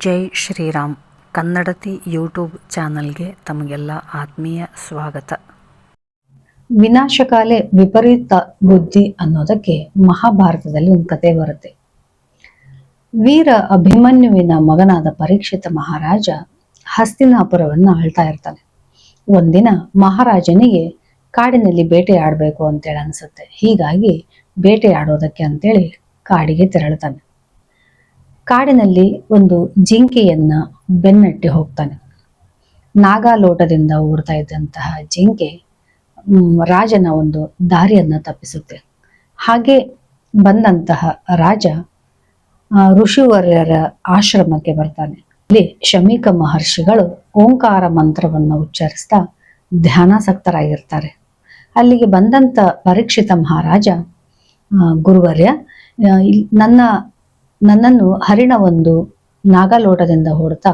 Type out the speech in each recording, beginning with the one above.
ಜೈ ಶ್ರೀರಾಮ್ ಕನ್ನಡತಿ YouTube ಚಾನಲ್ಗೆ ತಮಗೆಲ್ಲ ಆತ್ಮೀಯ ಸ್ವಾಗತ. ವಿನಾಶಕಾಲೆ ವಿಪರೀತ ಬುದ್ಧಿ ಅನ್ನೋದಕ್ಕೆ ಮಹಾಭಾರತದಲ್ಲಿ ಒಂದು ಕತೆ ಬರುತ್ತೆ. ವೀರ ಅಭಿಮನ್ಯುವಿನ ಮಗನಾದ ಪರೀಕ್ಷಿತ ಮಹಾರಾಜ ಹಸ್ತಿನಾಪುರವನ್ನು ಆಳ್ತಾ ಇರ್ತಾನೆ. ಒಂದಿನ ಮಹಾರಾಜನಿಗೆ ಕಾಡಿನಲ್ಲಿ ಬೇಟೆ ಆಡಬೇಕು ಅಂತೇಳಿ ಅನ್ಸುತ್ತೆ. ಹೀಗಾಗಿ ಬೇಟೆ ಆಡೋದಕ್ಕೆ ಅಂತೇಳಿ ಕಾಡಿಗೆ ತೆರಳುತ್ತಾನೆ. ಕಾಡಿನಲ್ಲಿ ಒಂದು ಜಿಂಕೆಯನ್ನ ಬೆನ್ನಟ್ಟಿ ಹೋಗ್ತಾನೆ. ನಾಗಾಲೋಟದಿಂದ ಊರ್ತಾ ಇದ್ದಂತಹ ಜಿಂಕೆ ರಾಜನ ಒಂದು ದಾರಿಯನ್ನ ತಪ್ಪಿಸುತ್ತೆ. ಹಾಗೆ ಬಂದಂತಹ ರಾಜ ಋಷಿವರ್ಯರ ಆಶ್ರಮಕ್ಕೆ ಬರ್ತಾನೆ. ಇಲ್ಲಿ ಶಮೀಕ ಮಹರ್ಷಿಗಳು ಓಂಕಾರ ಮಂತ್ರವನ್ನ ಉಚ್ಚರಿಸ್ತಾ ಧ್ಯಾನಾಸಕ್ತರಾಗಿರ್ತಾರೆ. ಅಲ್ಲಿಗೆ ಬಂದಂತ ಪರೀಕ್ಷಿತ ಮಹಾರಾಜ, ಗುರುವರ್ಯ, ನನ್ನನ್ನು ಹರಿಣ ಒಂದು ನಾಗಲೋಟದಿಂದ ಹೊಡ್ತಾ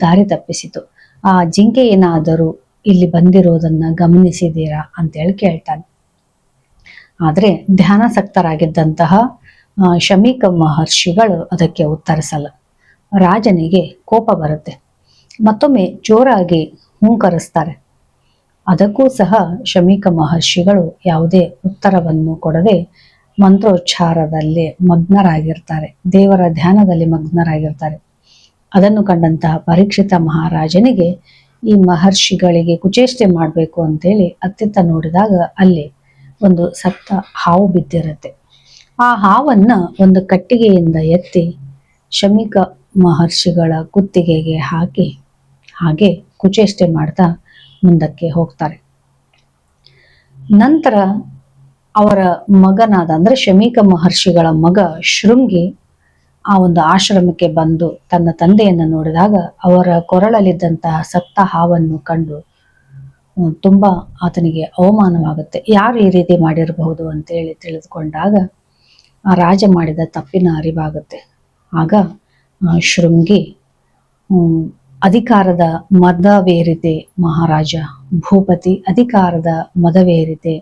ದಾರಿ ತಪ್ಪಿಸಿತು. ಆ ಜಿಂಕೆ ಏನಾದರೂ ಇಲ್ಲಿ ಬಂದಿರೋದನ್ನ ಗಮನಿಸಿದೀರಾ ಅಂತೇಳಿ ಕೇಳ್ತಾನೆ. ಆದ್ರೆ ಧ್ಯಾನಾಸಕ್ತರಾಗಿದ್ದಂತಹ ಶಮೀಕ ಮಹರ್ಷಿಗಳು ಅದಕ್ಕೆ ಉತ್ತರಿಸಲ್ಲ. ರಾಜನಿಗೆ ಕೋಪ ಬರುತ್ತೆ. ಮತ್ತೊಮ್ಮೆ ಜೋರಾಗಿ ಹೂಂಕರಿಸ್ತಾರೆ. ಅದಕ್ಕೂ ಸಹ ಶಮೀಕ ಮಹರ್ಷಿಗಳು ಯಾವುದೇ ಉತ್ತರವನ್ನು ಕೊಡದೆ ಮಂತ್ರೋಚ್ಚಾರದಲ್ಲಿ ಮಗ್ನರಾಗಿರ್ತಾರೆ, ದೇವರ ಧ್ಯಾನದಲ್ಲಿ ಮಗ್ನರಾಗಿರ್ತಾರೆ. ಅದನ್ನು ಕಂಡಂತಹ ಪರೀಕ್ಷಿತ ಮಹಾರಾಜನಿಗೆ ಈ ಮಹರ್ಷಿಗಳಿಗೆ ಕುಚೇಷ್ಟೆ ಮಾಡಬೇಕು ಅಂತೇಳಿ ಅತ್ತಿತ್ತ ನೋಡಿದಾಗ ಅಲ್ಲಿ ಒಂದು ಸತ್ತ ಹಾವು ಬಿದ್ದಿರುತ್ತೆ. ಆ ಹಾವನ್ನ ಒಂದು ಕಟ್ಟಿಗೆಯಿಂದ ಎತ್ತಿ ಶಮೀಕ ಮಹರ್ಷಿಗಳ ಕುತ್ತಿಗೆಗೆ ಹಾಕಿ ಹಾಗೆ ಕುಚೇಷ್ಟೆ ಮಾಡ್ತಾ ಮುಂದಕ್ಕೆ ಹೋಗ್ತಾರೆ. ನಂತರ ಅವರ ಮಗನಾದ ಅಂದ್ರೆ ಶಮೀಕ ಮಹರ್ಷಿಗಳ ಮಗ ಶೃಂಗಿ ಆ ಒಂದು ಆಶ್ರಮಕ್ಕೆ ಬಂದು ತನ್ನ ತಂದೆಯನ್ನು ನೋಡಿದಾಗ ಅವರ ಕೊರಳಲ್ಲಿದ್ದಂತಹ ಸತ್ತ ಹಾವನ್ನು ಕಂಡು ತುಂಬಾ ಆತನಿಗೆ ಅವಮಾನವಾಗುತ್ತೆ. ಯಾರು ಈ ರೀತಿ ಮಾಡಿರಬಹುದು ಅಂತೇಳಿ ತಿಳಿದುಕೊಂಡಾಗ ಆ ರಾಜ ಮಾಡಿದ ತಪ್ಪಿನ ಅರಿವಾಗುತ್ತೆ. ಆಗ ಶೃಂಗಿ ಅಧಿಕಾರದ ಮದವೇರಿದೆ ಮಹಾರಾಜ, ಭೂಪತಿ ಅಧಿಕಾರದ ಮದವೇರಿದೆ,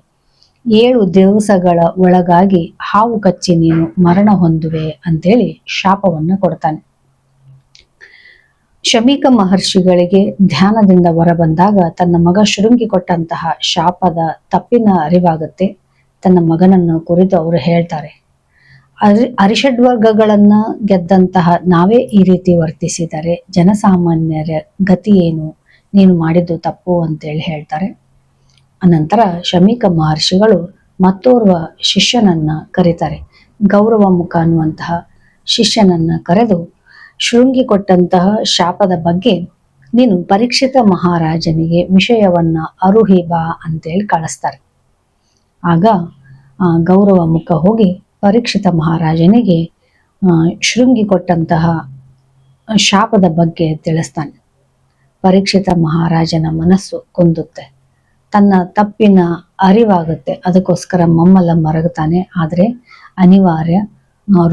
7 ದಿವಸಗಳ ಒಳಗಾಗಿ ಹಾವು ಕಚ್ಚಿ ನೀನು ಮರಣ ಹೊಂದುವೆ ಅಂತೇಳಿ ಶಾಪವನ್ನ ಕೊಡ್ತಾನೆ. ಶಮೀಕ ಮಹರ್ಷಿಗಳಿಗೆ ಧ್ಯಾನದಿಂದ ಹೊರಬಂದಾಗ ತನ್ನ ಮಗ ಶೃಂಗಿ ಕೊಟ್ಟಂತಹ ಶಾಪದ ತಪ್ಪಿನ ಅರಿವಾಗುತ್ತೆ. ತನ್ನ ಮಗನನ್ನು ಕುರಿತು ಅವರು ಹೇಳ್ತಾರೆ, ಅರಿಷಡ್ವರ್ಗಗಳನ್ನ ಗೆದ್ದಂತಹ ನಾವೇ ಈ ರೀತಿ ವರ್ತಿಸಿದರೆ ಜನಸಾಮಾನ್ಯರ ಗತಿ ಏನು, ನೀನು ಮಾಡಿದ್ದು ತಪ್ಪು ಅಂತೇಳಿ ಹೇಳ್ತಾರೆ. ಅನಂತರ ಶಮೀಕ ಮಹರ್ಷಿಗಳು ಮತ್ತೋರ್ವ ಶಿಷ್ಯನನ್ನ ಕರೀತಾರೆ. ಗೌರವ ಮುಖ ಅನ್ನುವಂತಹ ಶಿಷ್ಯನನ್ನ ಕರೆದು ಶೃಂಗಿ ಕೊಟ್ಟಂತಹ ಶಾಪದ ಬಗ್ಗೆ ನೀನು ಪರೀಕ್ಷಿತ ಮಹಾರಾಜನಿಗೆ ವಿಷಯವನ್ನ ಅರುಹಿ ಬಾ ಅಂತೇಳಿ ಕಳಿಸ್ತಾರೆ. ಆಗ ಗೌರವ ಮುಖ ಹೋಗಿ ಪರೀಕ್ಷಿತ ಮಹಾರಾಜನಿಗೆ ಶೃಂಗಿ ಕೊಟ್ಟಂತಹ ಶಾಪದ ಬಗ್ಗೆ ತಿಳಿಸ್ತಾನೆ. ಪರೀಕ್ಷಿತ ಮಹಾರಾಜನ ಮನಸ್ಸು ಕುಂದುತ್ತೆ. ತನ್ನ ತಪ್ಪಿನ ಅರಿವಾಗುತ್ತೆ. ಅದಕ್ಕೋಸ್ಕರ ಮಮ್ಮಲ ಮರಗುತ್ತಾನೆ. ಆದ್ರೆ ಅನಿವಾರ್ಯ,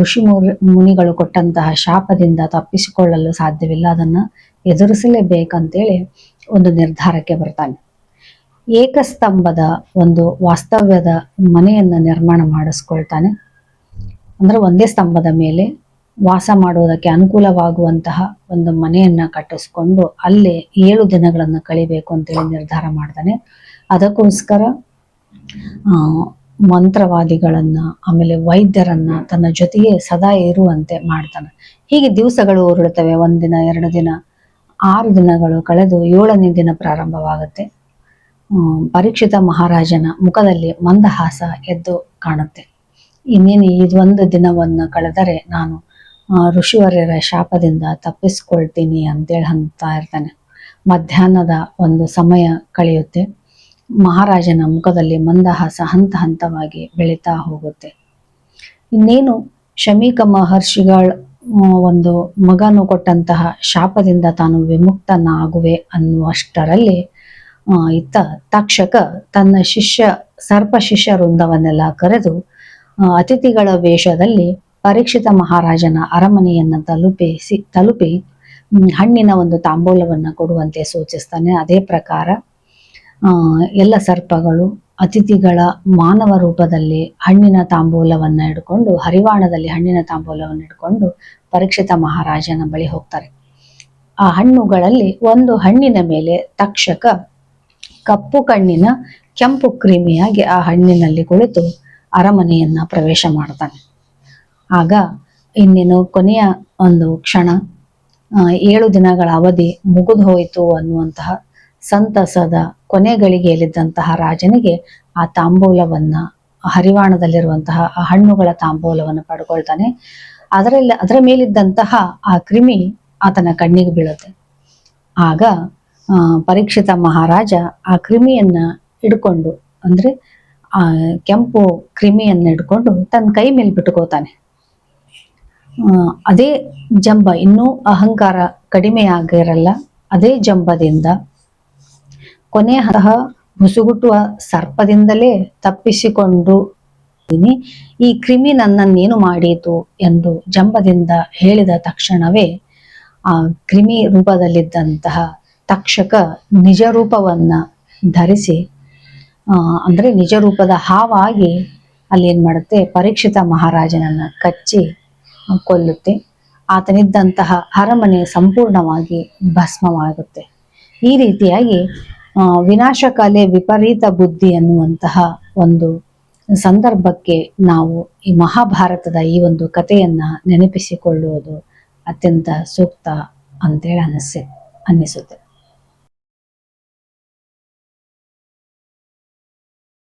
ಋಷಿ ಮುನಿಗಳು ಕೊಟ್ಟಂತಹ ಶಾಪದಿಂದ ತಪ್ಪಿಸಿಕೊಳ್ಳಲು ಸಾಧ್ಯವಿಲ್ಲ, ಅದನ್ನ ಎದುರಿಸಲೇಬೇಕಂತೇಳಿ ಒಂದು ನಿರ್ಧಾರಕ್ಕೆ ಬರ್ತಾನೆ. ಏಕಸ್ತಂಭದ ಒಂದು ವಾಸ್ತವ್ಯದ ಮನೆಯನ್ನ ನಿರ್ಮಾಣ ಮಾಡಿಸ್ಕೊಳ್ತಾನೆ. ಅಂದ್ರೆ ಒಂದೇ ಸ್ತಂಭದ ಮೇಲೆ ವಾಸ ಮಾಡುವುದಕ್ಕೆ ಅನುಕೂಲವಾಗುವಂತಹ ಒಂದು ಮನೆಯನ್ನ ಕಟ್ಟಿಸ್ಕೊಂಡು ಅಲ್ಲೇ 7 ದಿನಗಳನ್ನ ಕಳಿಬೇಕು ಅಂತೇಳಿ ನಿರ್ಧಾರ ಮಾಡ್ತಾನೆ. ಅದಕ್ಕೋಸ್ಕರ ಮಂತ್ರವಾದಿಗಳನ್ನ ಆಮೇಲೆ ವೈದ್ಯರನ್ನ ತನ್ನ ಜೊತೆಗೆ ಸದಾ ಇರುವಂತೆ ಮಾಡ್ತಾನೆ. ಹೀಗೆ ದಿವಸಗಳು ಉರುಳುತ್ತವೆ. 1 ದಿನ 2 ದಿನ 6 ದಿನಗಳು ಕಳೆದು 7ನೇ ದಿನ ಪ್ರಾರಂಭವಾಗುತ್ತೆ. ಪರೀಕ್ಷಿತ ಮಹಾರಾಜನ ಮುಖದಲ್ಲಿ ಮಂದಹಾಸ ಎದ್ದು ಕಾಣುತ್ತೆ. ಇನ್ನೇನು ಇದೊಂದು ದಿನವನ್ನ ಕಳೆದರೆ ನಾನು ಋಷಿವರ್ಯರ ಶಾಪದಿಂದ ತಪ್ಪಿಸ್ಕೊಳ್ತೀನಿ ಅಂತೇಳಿ ಅಂತ ಇರ್ತಾನೆ. ಮಧ್ಯಾಹ್ನದ ಒಂದು ಸಮಯ ಕಳೆಯುತ್ತೆ. ಮಹಾರಾಜನ ಮುಖದಲ್ಲಿ ಮಂದಹಾಸ ಹಂತ ಹಂತವಾಗಿ ಬೆಳೀತಾ ಹೋಗುತ್ತೆ. ಇನ್ನೇನು ಶಮೀಕ ಮಹರ್ಷಿಗಳ ಒಂದು ಮಗನು ಕೊಟ್ಟಂತಹ ಶಾಪದಿಂದ ತಾನು ವಿಮುಕ್ತನಾಗುವೆ ಅನ್ನುವಷ್ಟರಲ್ಲಿ ಇತ್ತ ತಕ್ಷಕ ತನ್ನ ಸರ್ಪ ಶಿಷ್ಯ ವೃಂದವನ್ನೆಲ್ಲ ಕರೆದು ಅತಿಥಿಗಳ ವೇಷದಲ್ಲಿ ಪರೀಕ್ಷಿತ ಮಹಾರಾಜನ ಅರಮನೆಯನ್ನ ತಲುಪಿ ಹಣ್ಣಿನ ಒಂದು ತಾಂಬೂಲವನ್ನ ಕೊಡುವಂತೆ ಸೂಚಿಸ್ತಾನೆ. ಅದೇ ಪ್ರಕಾರ ಎಲ್ಲ ಸರ್ಪಗಳು ಅತಿಥಿಗಳ ಮಾನವ ರೂಪದಲ್ಲಿ ಹಣ್ಣಿನ ತಾಂಬೂಲವನ್ನ ಹಿಡ್ಕೊಂಡು, ಹರಿವಾಣದಲ್ಲಿ ಹಣ್ಣಿನ ತಾಂಬೂಲವನ್ನು ಹಿಡ್ಕೊಂಡು ಪರೀಕ್ಷಿತ ಮಹಾರಾಜನ ಬಳಿ ಹೋಗ್ತಾರೆ. ಆ ಹಣ್ಣುಗಳಲ್ಲಿ ಒಂದು ಹಣ್ಣಿನ ಮೇಲೆ ತಕ್ಷಕ ಕಪ್ಪು ಕಣ್ಣಿನ ಕೆಂಪು ಕ್ರಿಮಿಯಾಗಿ ಆ ಹಣ್ಣಿನಲ್ಲಿ ಕುಳಿತು ಅರಮನೆಯನ್ನ ಪ್ರವೇಶ ಮಾಡ್ತಾನೆ. ಆಗ ಇನ್ನೇನು ಕೊನೆಯ ಒಂದು ಕ್ಷಣ, 7 ದಿನಗಳ ಅವಧಿ ಮುಗಿದು ಹೋಯಿತು ಅನ್ನುವಂತಹ ಸಂತಸದ ಕೊನೆ ಗಳಿಗೆಯಲ್ಲಿದ್ದಂತಹ ರಾಜನಿಗೆ ಆ ತಾಂಬೂಲವನ್ನ, ಹರಿವಾಣದಲ್ಲಿರುವಂತಹ ಆ ಹಣ್ಣುಗಳ ತಾಂಬೂಲವನ್ನು ಪಡ್ಕೊಳ್ತಾನೆ. ಅದರ ಮೇಲಿದ್ದಂತಹ ಆ ಕ್ರಿಮಿ ಆತನ ಕಣ್ಣಿಗೆ ಬೀಳುತ್ತೆ. ಆಗ ಪರೀಕ್ಷಿತ ಮಹಾರಾಜ ಆ ಕ್ರಿಮಿಯನ್ನ ಹಿಡ್ಕೊಂಡು, ಅಂದ್ರೆ ಆ ಕೆಂಪು ಕ್ರಿಮಿಯನ್ನ ಹಿಡ್ಕೊಂಡು ತನ್ನ ಕೈ ಮೇಲೆ ಬಿಟ್ಕೋತಾನೆ. ಅದೇ ಜಂಬ, ಇನ್ನೂ ಅಹಂಕಾರ ಕಡಿಮೆ ಆಗಿರಲ್ಲ, ಅದೇ ಜಂಬದಿಂದ ಕೊನೆಯ ಮುಸುಗುಟ್ಟುವ ಸರ್ಪದಿಂದಲೇ ತಪ್ಪಿಸಿಕೊಂಡು ಈ ಕ್ರಿಮಿ ನನ್ನನ್ನೇನು ಮಾಡೀತು ಎಂದು ಜಂಬದಿಂದ ಹೇಳಿದ ತಕ್ಷಣವೇ ಆ ಕ್ರಿಮಿ ರೂಪದಲ್ಲಿದ್ದಂತಹ ತಕ್ಷಕ ನಿಜ ರೂಪವನ್ನ ಧರಿಸಿ, ಅಂದ್ರೆ ನಿಜ ರೂಪದ ಹಾವಾಗಿ ಅಲ್ಲಿ ಏನ್ ಮಾಡುತ್ತೆ, ಪರೀಕ್ಷಿತ ಮಹಾರಾಜನನ್ನ ಕಚ್ಚಿ ಕೊಲ್ಲುತ್ತೆ. ಆತನಿದ್ದಂತಹ ಅರಮನೆ ಸಂಪೂರ್ಣವಾಗಿ ಭಸ್ಮವಾಗುತ್ತೆ. ಈ ರೀತಿಯಾಗಿ ವಿನಾಶಕಾಲೆ ವಿಪರೀತ ಬುದ್ಧಿ ಅನ್ನುವಂತಹ ಒಂದು ಸಂದರ್ಭಕ್ಕೆ ನಾವು ಈ ಮಹಾಭಾರತದ ಈ ಒಂದು ಕಥೆಯನ್ನ ನೆನಪಿಸಿಕೊಳ್ಳುವುದು ಅತ್ಯಂತ ಸೂಕ್ತ ಅಂತೇಳಿ ಅನ್ನಿಸುತ್ತೆ.